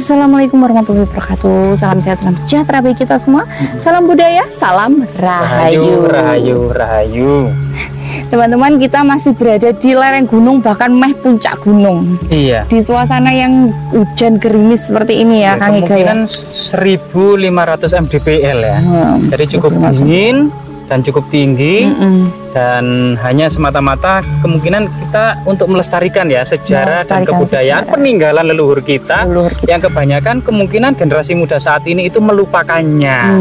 Assalamualaikum warahmatullahi wabarakatuh. Salam sehat, salam sejahtera bagi kita semua. Salam budaya, salam rahayu. Rahayu. Teman-teman, kita masih berada di lereng gunung, bahkan puncak gunung. Iya. Di suasana yang hujan gerimis seperti ini ya, Kang Iga. Kemungkinan 1500 mdpl ya. Jadi cukup dingin dan cukup tinggi. Dan hanya semata-mata kemungkinan kita untuk melestarikan ya sejarah dan kebudayaan peninggalan leluhur kita yang kebanyakan kemungkinan generasi muda saat ini itu melupakannya.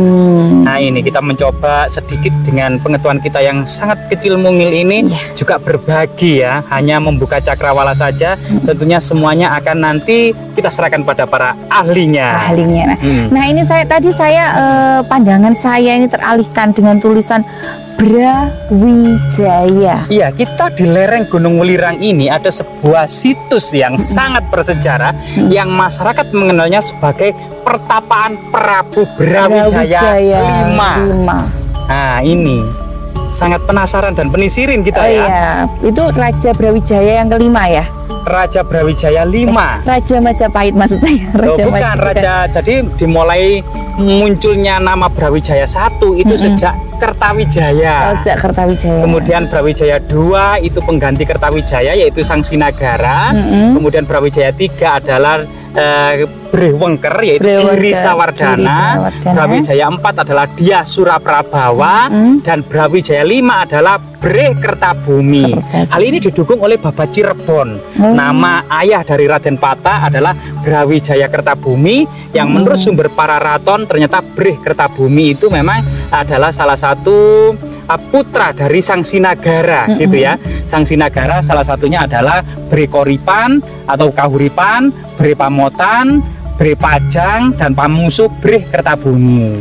Nah, ini kita mencoba sedikit dengan pengetahuan kita yang sangat kecil mungil ini juga berbagi ya, hanya membuka cakrawala saja. Tentunya semuanya akan nanti kita serahkan pada para ahlinya. Nah, ini pandangan saya ini teralihkan dengan tulisan Brawijaya. Iya, kita di lereng Gunung Welirang ini ada sebuah situs yang sangat bersejarah yang masyarakat mengenalnya sebagai Pertapaan Prabu Brawijaya V. Nah, ini sangat penasaran dan penisirin kita ya. Iya, itu Raja Brawijaya yang kelima ya. Raja Brawijaya V. Raja Majapahit maksudnya. Bukan Raja. Jadi dimulai munculnya nama Brawijaya I itu sejak Kertawijaya. Sejak Kertawijaya. Kemudian Brawijaya II itu pengganti Kertawijaya yaitu Sang Sinagara. Kemudian Brawijaya III adalah Brewengker yaitu Giri Sawardana. Brawijaya IV adalah Dia Suraprabawa dan Brawijaya V adalah Bre Kertabumi. Hal ini didukung oleh Babat Cirebon. Nama ayah dari Raden Pata adalah Brawijaya Kertabumi yang menurut sumber para raton ternyata Bre Kertabumi itu memang adalah salah satu putra dari Sang Sinagara gitu ya. Sang Sinagara salah satunya adalah Bre Koripan atau Kahuripan, Bre Pamotan, Bre Pajang dan Pamusuh Bre Kertabumi.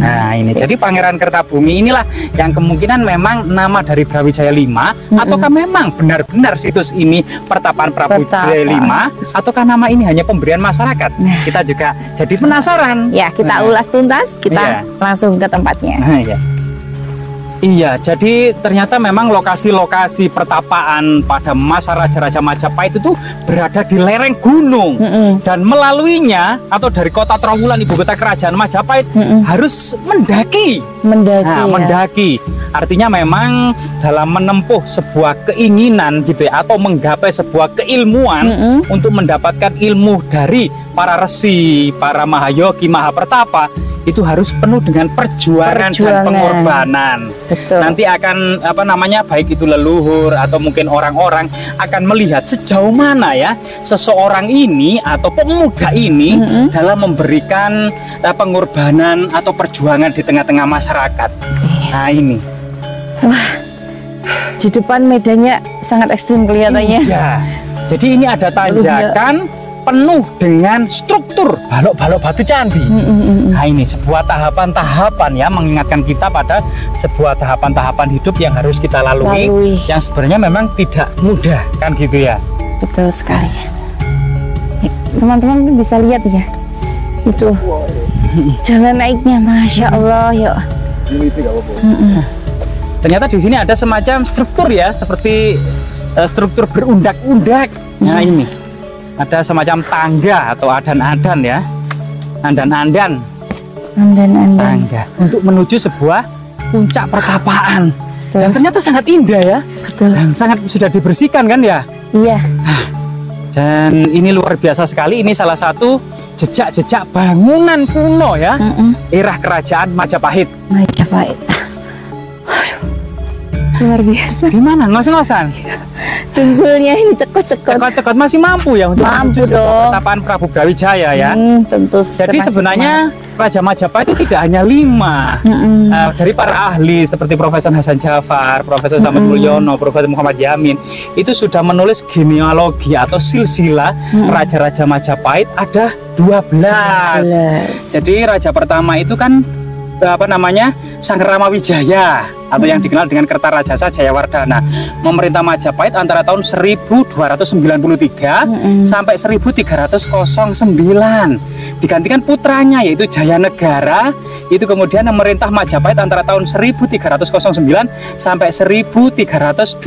Nah, ini jadi Pangeran Kertabumi inilah yang kemungkinan memang nama dari Brawijaya V ataukah memang benar-benar situs ini Pertapaan Prabu Brawijaya V ataukah nama ini hanya pemberian masyarakat. Kita juga jadi penasaran. Ya, kita ulas tuntas, kita langsung ke tempatnya. Iya, jadi ternyata memang lokasi-lokasi pertapaan pada masa Raja-Raja Majapahit itu berada di lereng gunung dan melaluinya atau dari kota Trowulan ibu kota kerajaan Majapahit harus mendaki. Mendaki. Artinya memang dalam menempuh sebuah keinginan gitu ya atau menggapai sebuah keilmuan untuk mendapatkan ilmu dari para resi, para mahayogi, mahapertapa itu harus penuh dengan perjuangan dan pengorbanan. Nanti akan baik itu leluhur atau mungkin orang-orang akan melihat sejauh mana ya seseorang ini atau pemuda ini dalam memberikan pengorbanan atau perjuangan di tengah-tengah masyarakat. Nah, ini. Wah, di depan medannya sangat ekstrim kelihatannya. Iya. Jadi ini ada tanjakan penuh dengan struktur balok-balok batu candi. Nah, ini sebuah tahapan-tahapan ya mengingatkan kita pada sebuah tahapan-tahapan hidup yang harus kita lalui yang sebenarnya memang tidak mudah kan gitu ya. Betul sekali. Teman-teman bisa lihat ya. Itu jalan naiknya, Masya Allah ya. Ternyata di sini ada semacam struktur ya seperti struktur berundak-undak. Nah, ini ada semacam tangga atau adan-adan ya, andan-andan tangga untuk menuju sebuah puncak pertapaan. Dan ternyata sangat indah ya. Dan sangat sudah dibersihkan kan ya. Iya. Dan ini luar biasa sekali. Ini salah satu jejak-jejak bangunan kuno ya, era kerajaan Majapahit. Luar biasa. Gimana ngos-ngosan? Tunggulnya ini cekot-cekot masih mampu ya untuk mampu dong. Pertapaan Prabu Brawijaya ya. Tentu. Jadi sebenarnya Raja Majapahit itu tidak hanya 5. Dari para ahli seperti Profesor Hasan Jafar, Profesor Samad Mulyono, Profesor Muhammad Yamin itu sudah menulis genealogi atau silsilah Raja-Raja Majapahit ada 12. Jadi raja pertama itu kan Sang Ramawijaya. atau yang dikenal dengan Kertarajasa Jayawardhana. Memerintah Majapahit antara tahun 1293 sampai 1309. Digantikan putranya yaitu Jayanegara, itu kemudian memerintah Majapahit antara tahun 1309 sampai 1328.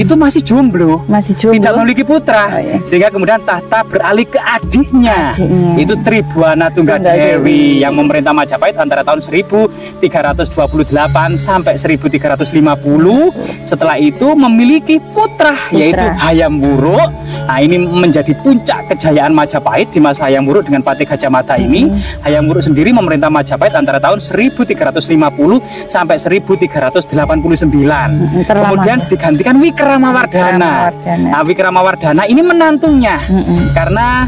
Itu masih jomblo, tidak memiliki putra. Sehingga kemudian tahta beralih ke adiknya. Itu Tribhuwana Tunggadewi yang memerintah Majapahit antara tahun 1328 sampai 1350. Setelah itu memiliki putra yaitu Hayam Wuruk. Nah, ini menjadi puncak kejayaan Majapahit di masa Hayam Wuruk dengan Patih Gajah Mada ini. Hayam Wuruk sendiri memerintah Majapahit antara tahun 1350 sampai 1389. Kemudian digantikan Wikramawardhana. Nah, Wikramawardhana ini menantunya. Karena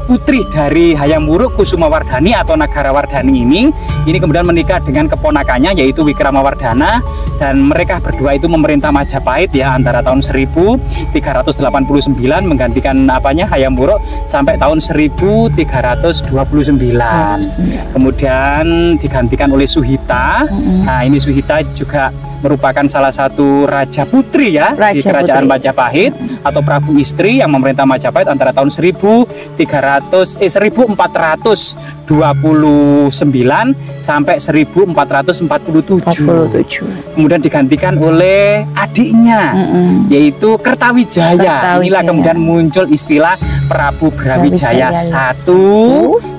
putri dari Hayam Wuruk, Kusumawardhani atau Nagarawardhani ini kemudian menikah dengan keponakannya yaitu Wikramawardhana, dan mereka berdua itu memerintah Majapahit ya antara tahun 1389 menggantikan Hayam Wuruk sampai tahun 1329. Kemudian digantikan oleh Suhita. Nah, ini Suhita juga merupakan salah satu raja putri ya di kerajaan Majapahit atau Prabu Istri yang memerintah Majapahit antara tahun 1429 sampai 1447. Kemudian digantikan oleh adiknya yaitu Kertawijaya. Inilah kemudian muncul istilah Prabu Brawijaya I.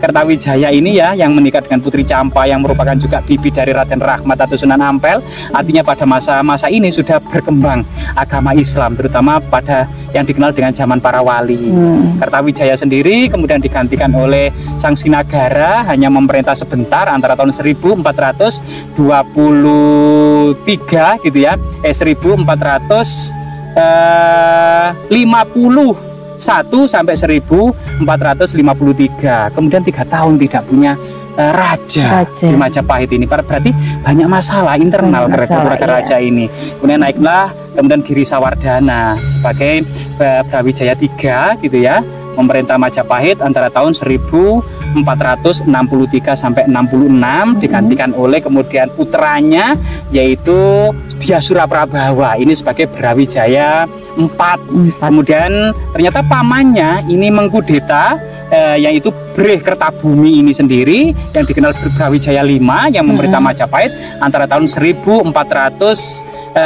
Kertawijaya ini ya yang menikah dengan Putri Campa yang merupakan juga bibi dari Raden Rahmat atau Sunan Ampel. Artinya pada masa-masa ini sudah berkembang agama Islam, terutama pada yang dikenal dengan zaman para wali. Kertawijaya sendiri kemudian digantikan oleh Sang Sinagara, hanya memerintah sebentar antara tahun 1423 gitu ya, 1451 sampai 1453. Kemudian 3 tahun tidak punya raja di Majapahit ini. Berarti banyak masalah internal raja ini. Kemudian naiklah kemudian Girisawardhana sebagai Brawijaya III gitu ya, memerintah Majapahit antara tahun 1463 sampai 66, digantikan oleh kemudian putranya yaitu Dyasura Prabawa ini sebagai Brawijaya IV. Kemudian ternyata pamannya ini mengkudeta yaitu Breh Kertabumi ini sendiri yang dikenal Brawijaya V yang memerintah Majapahit antara tahun 1468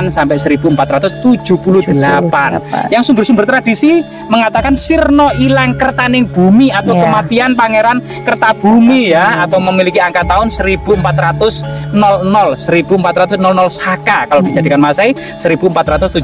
sampai 1478. Yang sumber-sumber tradisi mengatakan sirno ilang kertaning bumi atau kematian Pangeran Kertabumi ya, atau memiliki angka tahun 1400 Saka kalau dijadikan Masehi 1478.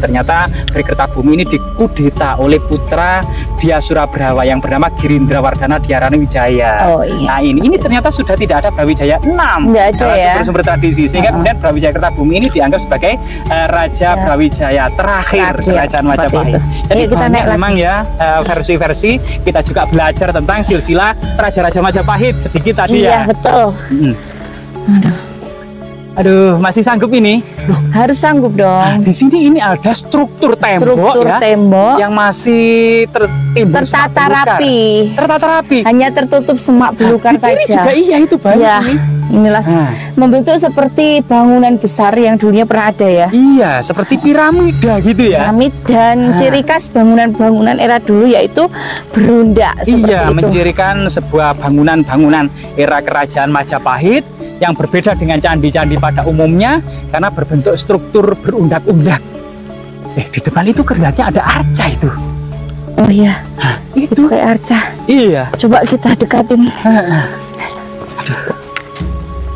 Ternyata Breh Kertabumi ini dikudeta oleh putra Dyasura Brawa yang bernama Girindrawardhana Dhyarani Wijaya. Nah, ini ternyata sudah tidak ada Brawijaya 6 dalam sumber-sumber tradisi, sehingga kemudian Brawijaya Kertabumi ini dianggap sebagai Raja Brawijaya terakhir kerajaan Majapahit. Jadi kita memang ya versi-versi, kita juga belajar tentang silsilah raja-raja Majapahit sedikit tadi ya. Iya, betul. Aduh, masih sanggup ini? Harus sanggup dong. Nah, di sini ini ada struktur tembok yang masih tertata rapi. Hanya tertutup semak belukar saja. Ini juga iya itu baru ini. Inilah membentuk seperti bangunan besar yang dulunya pernah ada ya. Iya, seperti piramida gitu ya. Piramid dan ciri khas bangunan-bangunan era dulu yaitu berundak. Iya, mencirikan sebuah bangunan-bangunan era kerajaan Majapahit yang berbeda dengan candi-candi pada umumnya karena berbentuk struktur berundak-undak. Di depan itu kerjanya ada arca itu. Oh iya, itu kayak arca. Iya. Coba kita dekatin.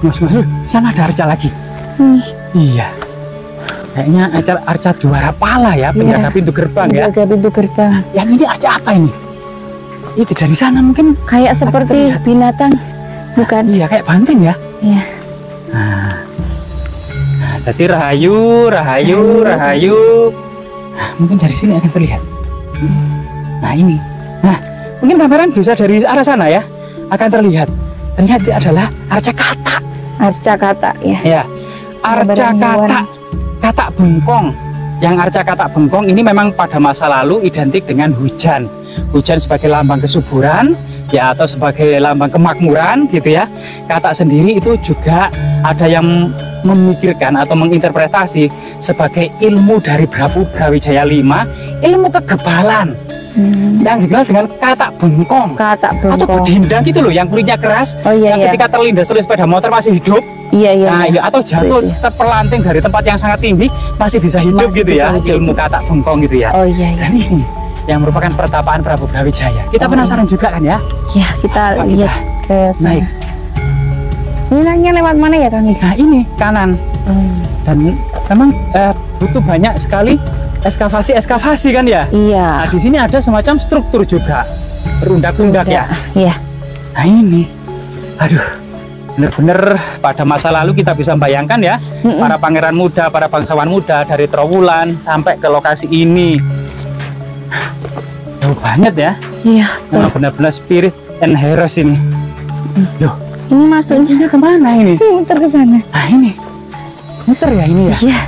Mas, sana ada arca lagi. Iya. Kayaknya arca Dwara Pala ya, penjaga pintu gerbang ya. Penjaga pintu gerbang. Yang ini arca apa ini? Itu dari sana mungkin. Kayak seperti binatang, bukan? Iya, kayak banteng ya. Iya. Nah, jadi rahayu. Mungkin dari sini akan terlihat. Nah ini. Nah, mungkin gambaran bisa dari arah sana ya, akan terlihat. Ternyata adalah arca katak. Arca katak ya. Ya. Arca katak bengkong. Yang arca katak bengkong ini memang pada masa lalu identik dengan hujan. Hujan sebagai lambang kesuburan. ya, atau sebagai lambang kemakmuran gitu ya. Katak sendiri itu juga ada yang memikirkan atau menginterpretasi sebagai ilmu dari Prabu Brawijaya V, ilmu kegebalan. Yang dikenal dengan katak bengkong. Katak bengkong. Atau bedindang gitu loh, yang kulitnya keras, yang ketika terlindas oleh sepeda motor masih hidup. Nah, atau jatuh terpelanting dari tempat yang sangat tinggi masih bisa hidup gitu ya. Ilmu katak bengkong gitu ya. Dan ini yang merupakan pertapaan Prabu Brawijaya. Kita penasaran juga kan ya? Ya, kita lihat ke sana. Ini nanya lewat mana ya Kang? Nah, ini kanan. Dan memang butuh banyak sekali ekskavasi kan ya? Iya. Nah, di sini ada semacam struktur juga, berundak-undak ya. Iya. Nah, ini, aduh, bener-bener pada masa lalu kita bisa membayangkan ya, para pangeran muda, para bangsawan muda dari Trowulan sampai ke lokasi ini. Jauh banget ya. Iya. Nah, benar-benar spirit and heroes ini. Loh, ini masuknya kemana ini? Muter ke sana. Nah, ini muter ya ini ya. Iya.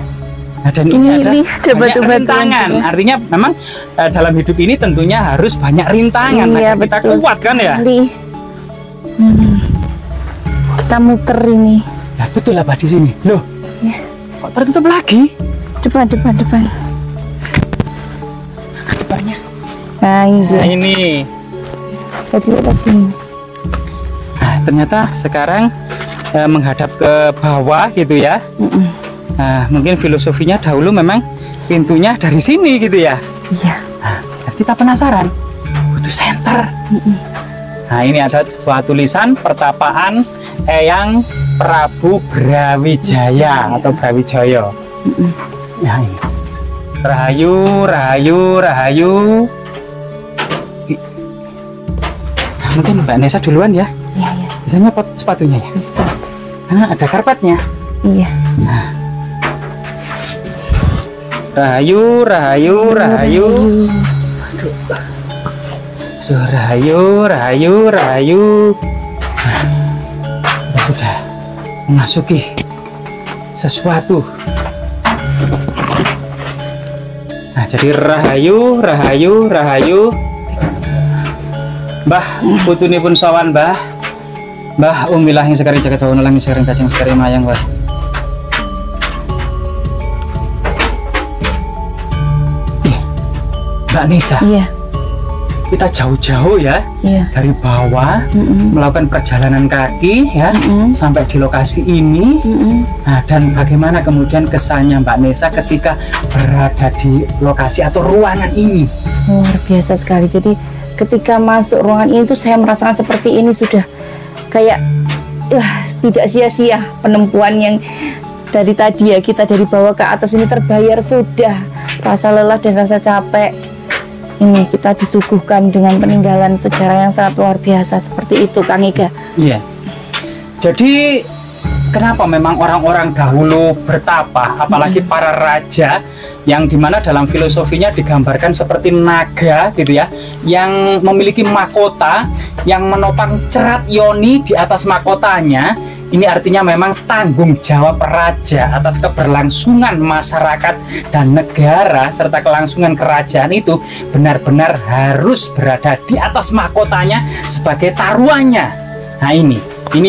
Nah, dan ini ada banyak rintangan. Artinya memang dalam hidup ini tentunya harus banyak rintangan. Iya, kita kuat kan ya. Kita muter ini. Nah, betul apa di sini? Loh, kok tertutup lagi? Depan. Depannya. Nah, ini. Nah, ternyata sekarang menghadap ke bawah gitu ya. Nah, mungkin filosofinya dahulu memang pintunya dari sini gitu ya. Iya. Nah, kita penasaran. Butuh senter. Nah, ini ada sebuah tulisan pertapaan Eyang Prabu Brawijaya atau Brawijaya. Nah, ini. Rahayu. Nah, mungkin Mbak Nesa duluan ya. Iya. Biasanya pot sepatunya ya. Bisa. Nah, ada karpetnya. Iya. Nah. Rahayu. Aduh, Rahayu. Nah, sudah memasuki sesuatu. Nah, jadi Rahayu. Mbah, putunipun sawan Mbah. Mbah umilah yang sekali jagat bawana langit sekali kacang sekali mayang Mbah. Mbak Nisa. Iya. Kita jauh-jauh ya. Iya. Dari bawah melakukan perjalanan kaki ya sampai di lokasi ini. Nah, dan bagaimana kemudian kesannya Mbak Nesa ketika berada di lokasi atau ruangan ini? Luar biasa sekali. Jadi ketika masuk ruangan ini tuh saya merasakan seperti ini sudah kayak tidak sia-sia penempuan yang dari tadi ya, kita dari bawah ke atas ini terbayar sudah. Rasa lelah dan rasa capek ini kita disuguhkan dengan peninggalan sejarah yang sangat luar biasa seperti itu Kang Iga. Iya. Jadi kenapa memang orang-orang dahulu bertapa, apalagi para raja, yang dimana dalam filosofinya digambarkan seperti naga gitu ya, yang memiliki mahkota yang menopang cerat yoni di atas mahkotanya. Ini artinya memang tanggung jawab raja atas keberlangsungan masyarakat dan negara serta kelangsungan kerajaan itu benar-benar harus berada di atas mahkotanya sebagai taruhannya. Nah, ini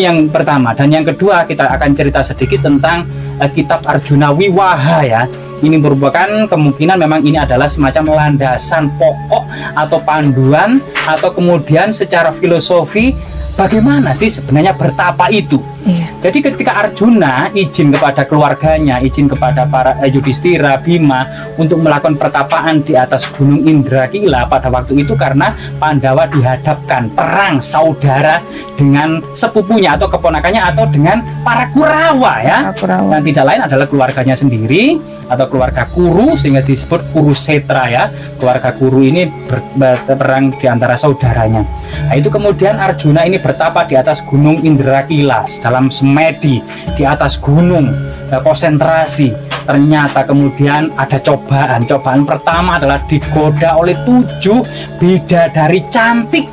yang pertama. Dan yang kedua, kita akan cerita sedikit tentang kitab Arjuna Wiwaha ya. Ini merupakan kemungkinan memang ini adalah semacam landasan pokok atau panduan atau kemudian secara filosofi bagaimana sih sebenarnya bertapa itu. Iya. Jadi ketika Arjuna izin kepada keluarganya, izin kepada para Yudhistira, Bima untuk melakukan pertapaan di atas Gunung Indrakila pada waktu itu karena Pandawa dihadapkan perang saudara dengan sepupunya atau keponakannya atau dengan para Kurawa ya. Yang tidak lain adalah keluarganya sendiri atau keluarga Kuru sehingga disebut Kurusetra ya. Keluarga Kuru ini berperang di antara saudaranya. Nah, itu kemudian Arjuna ini bertapa di atas Gunung Indrakila dalam semedi di atas gunung konsentrasi. Ternyata kemudian ada cobaan. Cobaan pertama adalah digoda oleh 7 bidadari cantik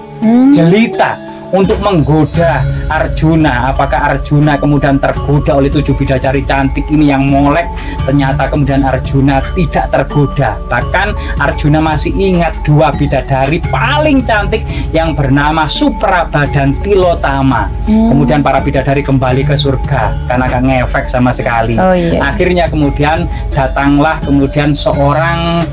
jelita untuk menggoda Arjuna. Apakah Arjuna kemudian tergoda oleh 7 bidadari cantik ini yang molek? Ternyata kemudian Arjuna tidak tergoda. Bahkan Arjuna masih ingat 2 bidadari paling cantik yang bernama Supraba dan Tilotama. Kemudian para bidadari kembali ke surga karena gak ngefek sama sekali. Akhirnya kemudian datanglah kemudian seorang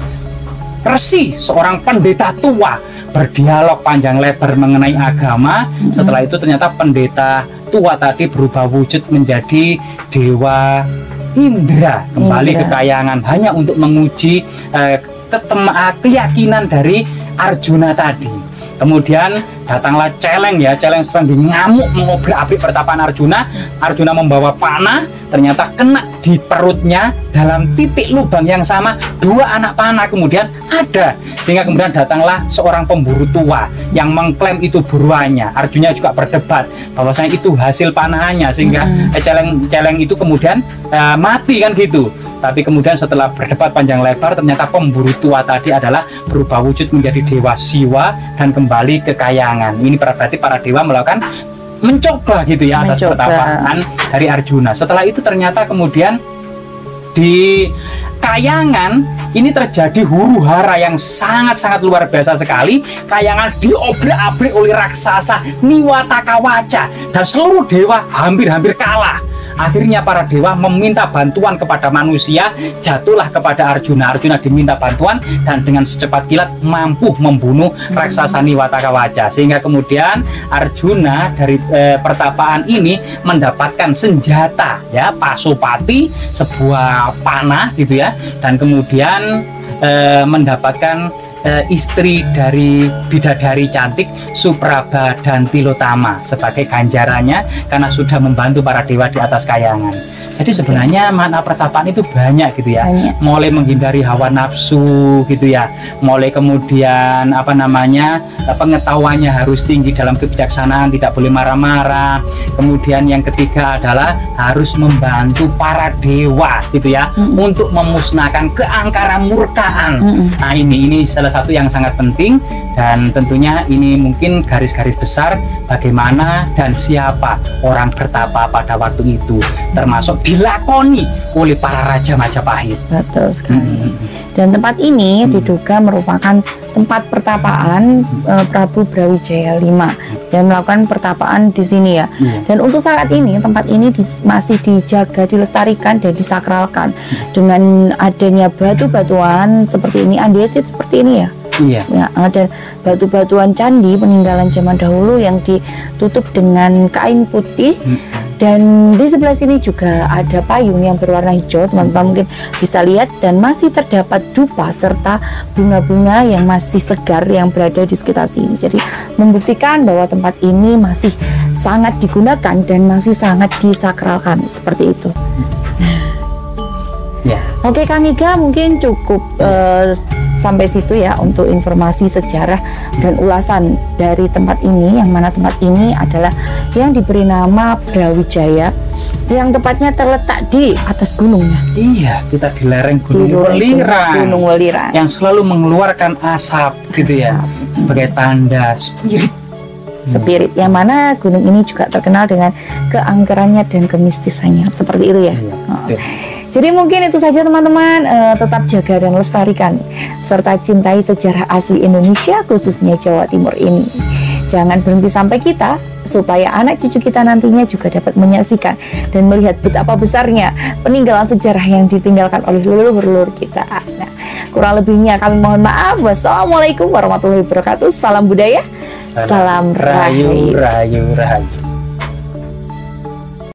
resi, seorang pendeta tua, berdialog panjang lebar mengenai agama. Setelah itu ternyata pendeta tua tadi berubah wujud menjadi Dewa Indra, kembali ke kayangan hanya untuk menguji keyakinan dari Arjuna tadi. Kemudian datanglah celeng seperti ngamuk mengobrak-abrik pertapaan Arjuna. Arjuna membawa panah, ternyata kena di perutnya dalam titik lubang yang sama 2 anak panah kemudian ada, sehingga kemudian datanglah seorang pemburu tua yang mengklaim itu buruannya. Arjuna juga berdebat bahwasanya itu hasil panahannya, sehingga celeng itu kemudian mati kan gitu. Tapi kemudian setelah berdebat panjang lebar, ternyata pemburu tua tadi adalah berubah wujud menjadi Dewa Siwa dan kembali ke kayangan. Ini berarti para dewa melakukan mencoba gitu ya atas pertapaan dari Arjuna. Setelah itu ternyata kemudian di kayangan ini terjadi huru-hara yang sangat-sangat luar biasa sekali. Kayangan diobrak-abrik oleh raksasa Niwatakawaca dan seluruh dewa hampir-hampir kalah. Akhirnya para dewa meminta bantuan kepada manusia, jatuhlah kepada Arjuna. Arjuna diminta bantuan dan dengan secepat kilat mampu membunuh raksasa Niwatakawaca, sehingga kemudian Arjuna dari pertapaan ini mendapatkan senjata ya, Pasupati, sebuah panah gitu ya, dan kemudian mendapatkan istri dari bidadari cantik Supraba dan Tilotama sebagai ganjarannya karena sudah membantu para dewa di atas kayangan. Jadi sebenarnya makna pertapaan itu banyak gitu ya. Mulai menghindari hawa nafsu gitu ya. Mulai kemudian pengetahuannya harus tinggi dalam kebijaksanaan, tidak boleh marah-marah. Kemudian yang ketiga adalah harus membantu para dewa gitu ya, untuk memusnahkan keangkaran murkaan. Nah, ini salah satu yang sangat penting, dan tentunya ini mungkin garis-garis besar bagaimana dan siapa orang bertapa pada waktu itu, termasuk dilakoni oleh para raja Majapahit. Betul sekali. Dan tempat ini diduga merupakan tempat pertapaan Prabu Brawijaya V dan melakukan pertapaan di sini ya. Dan untuk saat ini tempat ini masih dijaga, dilestarikan dan disakralkan dengan adanya batu-batuan seperti ini, andesit seperti ini ya. Iya. Ya, dan batu-batuan candi peninggalan zaman dahulu yang ditutup dengan kain putih. Dan di sebelah sini juga ada payung yang berwarna hijau, teman-teman mungkin bisa lihat, dan masih terdapat dupa serta bunga-bunga yang masih segar yang berada di sekitar sini. Jadi membuktikan bahwa tempat ini masih sangat digunakan dan masih sangat disakralkan seperti itu. Oke Kang Iga, mungkin cukup sampai situ ya untuk informasi sejarah dan ulasan dari tempat ini, yang mana tempat ini adalah yang diberi nama Brawijaya, yang tepatnya terletak di atas gunungnya. Iya, kita di lereng Gunung Welirang yang selalu mengeluarkan asap gitu ya, sebagai tanda spirit, yang mana gunung ini juga terkenal dengan keangkerannya dan kemistisannya seperti itu ya. Jadi mungkin itu saja teman-teman, tetap jaga dan lestarikan serta cintai sejarah asli Indonesia, khususnya Jawa Timur ini. Jangan berhenti sampai kita, supaya anak cucu kita nantinya juga dapat menyaksikan dan melihat betapa besarnya peninggalan sejarah yang ditinggalkan oleh leluhur kita. Nah, kurang lebihnya kami mohon maaf. Wassalamualaikum warahmatullahi wabarakatuh. Salam budaya, salam rahayu.